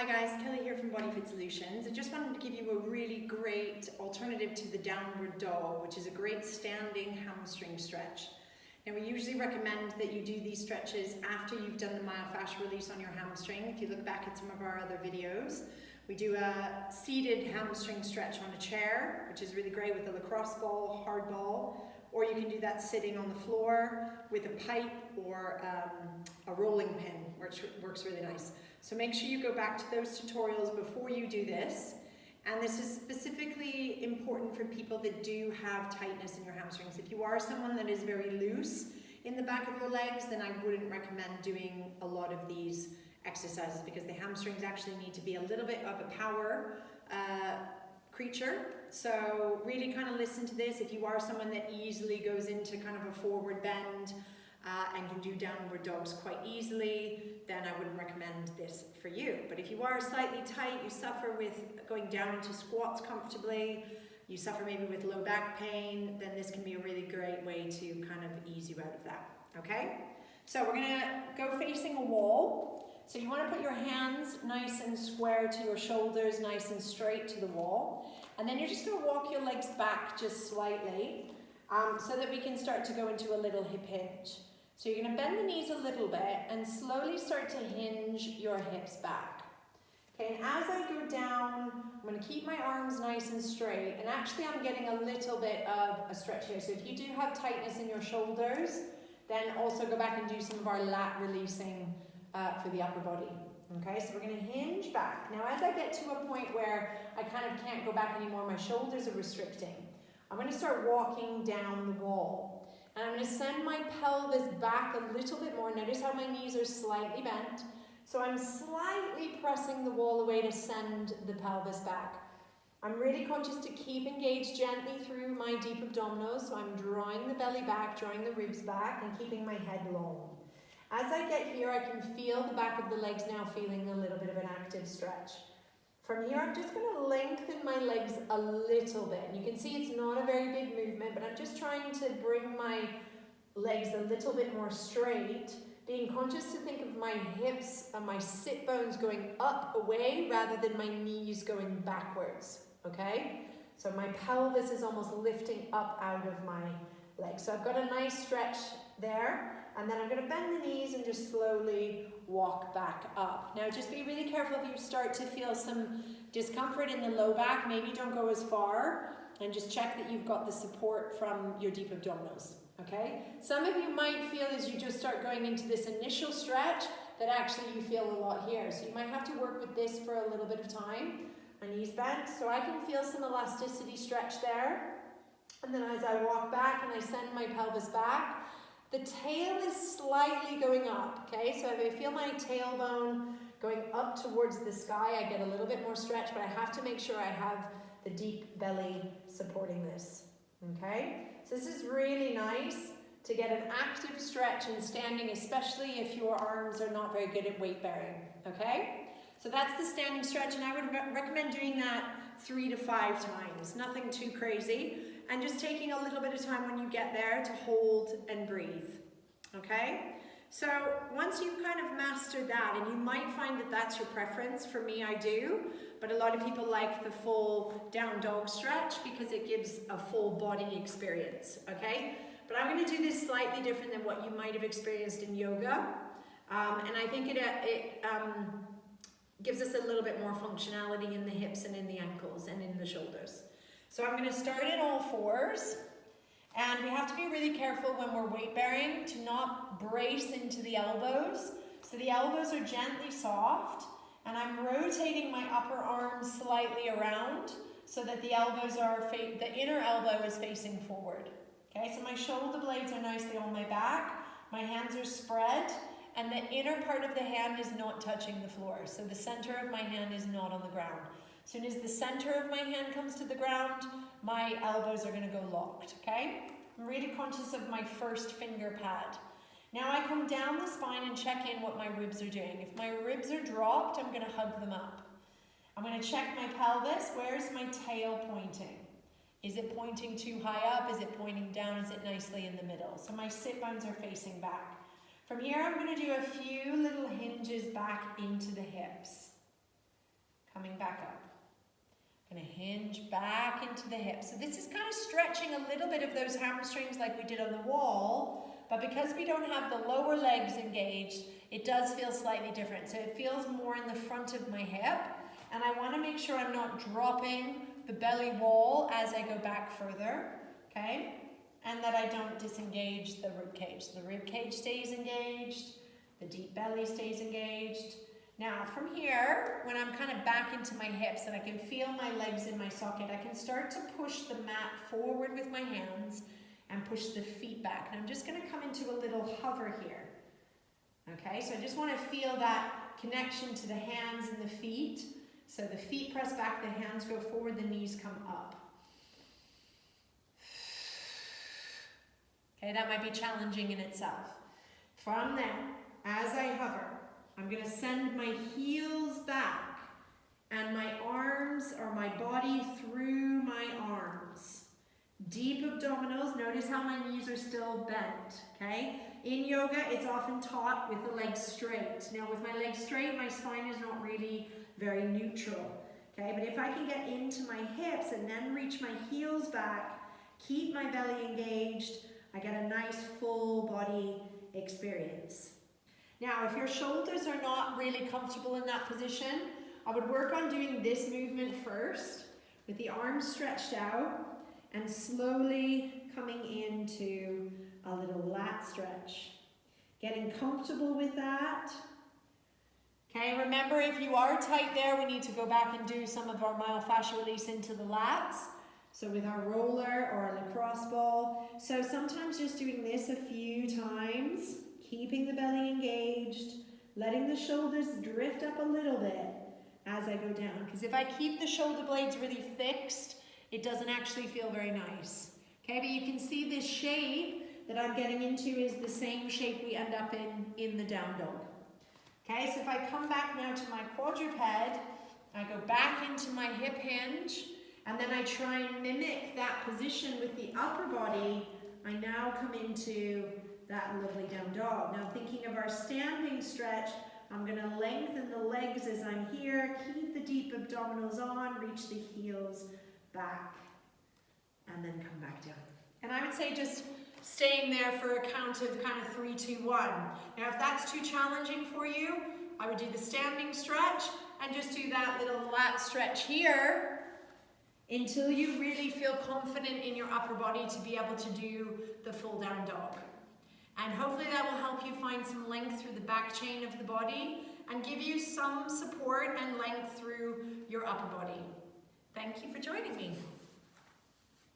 Hi guys, Kelly here from Body Fit Solutions. I just wanted to give you a really great alternative to the downward dog, which is a great standing hamstring stretch. Now we usually recommend that you do these stretches after you've done the myofascial release on your hamstring. If you look back at some of our other videos, we do a seated hamstring stretch on a chair, which is really great with a lacrosse ball, hard ball, or you can do that sitting on the floor with a pipe or a rolling pin, which works really nice. So make sure you go back to those tutorials before you do this. And this is specifically important for people that do have tightness in your hamstrings. If you are someone that is very loose in the back of your legs, then I wouldn't recommend doing a lot of these exercises because the hamstrings actually need to be a little bit of a power creature. So really kind of listen to this. If you are someone that easily goes into kind of a forward bend and can do downward dogs quite easily, then I wouldn't recommend this for you. But if you are slightly tight, you suffer with going down into squats comfortably, you suffer maybe with low back pain, then this can be a really great way to kind of ease you out of that, okay? So we're gonna go facing a wall. So you wanna put your hands nice and square to your shoulders, nice and straight to the wall. And then you're just gonna walk your legs back just slightly so that we can start to go into a little hip hinge. So you're going to bend the knees a little bit and slowly start to hinge your hips back. Okay, and as I go down, I'm going to keep my arms nice and straight, and actually I'm getting a little bit of a stretch here. So if you do have tightness in your shoulders, then also go back and do some of our lat releasing for the upper body. Okay, so we're going to hinge back. Now as I get to a point where I kind of can't go back anymore, my shoulders are restricting, I'm going to start walking down the wall. And I'm going to send my pelvis back a little bit more. Notice how my knees are slightly bent. So I'm slightly pressing the wall away to send the pelvis back. I'm really conscious to keep engaged gently through my deep abdominals. So I'm drawing the belly back, drawing the ribs back, and keeping my head long. As I get here, I can feel the back of the legs now feeling a little bit of an active stretch. From here, I'm just going to lengthen my legs a little bit. And you can see it's not a very big movement, but I'm just trying to bring my legs a little bit more straight, being conscious to think of my hips and my sit bones going up away rather than my knees going backwards, okay? So my pelvis is almost lifting up out of my legs. So I've got a nice stretch there. And then I'm going to bend the knees and just slowly walk back up. Now just be really careful if you start to feel some discomfort in the low back. Maybe don't go as far, and just check that you've got the support from your deep abdominals, okay? Some of you might feel as you just start going into this initial stretch that actually you feel a lot here. So you might have to work with this for a little bit of time. My knees bent, so I can feel some elasticity stretch there. And then as I walk back and I send my pelvis back, the tail is slightly going up, okay? So if I feel my tailbone going up towards the sky, I get a little bit more stretch, but I have to make sure I have the deep belly supporting this, okay? So this is really nice to get an active stretch in standing, especially if your arms are not very good at weight bearing, okay? So that's the standing stretch, and I would recommend doing that 3 to 5 times, nothing too crazy. And just taking a little bit of time when you get there to hold and breathe, okay? So once you've kind of mastered that, and you might find that that's your preference, for me I do, but a lot of people like the full down dog stretch because it gives a full body experience, okay? But I'm gonna do this slightly different than what you might have experienced in yoga, and I think it gives us a little bit more functionality in the hips and in the ankles and in the shoulders. So I'm going to start in all fours, and we have to be really careful when we're weight bearing to not brace into the elbows. So the elbows are gently soft, and I'm rotating my upper arm slightly around so that the elbows are, the inner elbow is facing forward. Okay, so my shoulder blades are nicely on my back, my hands are spread, and the inner part of the hand is not touching the floor. So the center of my hand is not on the ground. As soon as the center of my hand comes to the ground, my elbows are going to go locked, okay? I'm really conscious of my first finger pad. Now I come down the spine and check in what my ribs are doing. If my ribs are dropped, I'm going to hug them up. I'm going to check my pelvis. Where's my tail pointing? Is it pointing too high up? Is it pointing down? Is it nicely in the middle? So my sit bones are facing back. From here, I'm going to do a few little hinges back into the hips. coming back up. Gonna hinge back into the hips. So this is kind of stretching a little bit of those hamstrings like we did on the wall, but because we don't have the lower legs engaged, it does feel slightly different. So it feels more in the front of my hip, and I wanna make sure I'm not dropping the belly wall as I go back further, okay? And that I don't disengage the rib cage. The rib cage stays engaged, the deep belly stays engaged. Now from here, when I'm kind of back into my hips and I can feel my legs in my socket, I can start to push the mat forward with my hands and push the feet back. And I'm just gonna come into a little hover here. Okay, so I just wanna feel that connection to the hands and the feet. So the feet press back, the hands go forward, the knees come up. Okay, that might be challenging in itself. From there, as I hover, I'm gonna send my heels back and my arms or my body through my arms. Deep abdominals, notice how my knees are still bent, okay? In yoga, it's often taught with the legs straight. Now with my legs straight, my spine is not really very neutral, okay? But if I can get into my hips and then reach my heels back, keep my belly engaged, I get a nice full body experience. Now, if your shoulders are not really comfortable in that position, I would work on doing this movement first with the arms stretched out and slowly coming into a little lat stretch. Getting comfortable with that. Okay, remember if you are tight there, we need to go back and do some of our myofascial release into the lats. So with our roller or our lacrosse ball. So sometimes just doing this a few times, keeping the belly engaged, letting the shoulders drift up a little bit as I go down. Because if I keep the shoulder blades really fixed, it doesn't actually feel very nice. Okay, but you can see this shape that I'm getting into is the same shape we end up in the down dog. Okay, so if I come back now to my quadruped, I go back into my hip hinge, and then I try and mimic that position with the upper body. I now come into that lovely down dog. Now thinking of our standing stretch, I'm gonna lengthen the legs as I'm here, keep the deep abdominals on, reach the heels back, and then come back down. And I would say just staying there for a count of kind of 3, 2, 1. Now if that's too challenging for you, I would do the standing stretch and just do that little lat stretch here until you really feel confident in your upper body to be able to do the full down dog. And hopefully that will help you find some length through the back chain of the body and give you some support and length through your upper body. Thank you for joining me.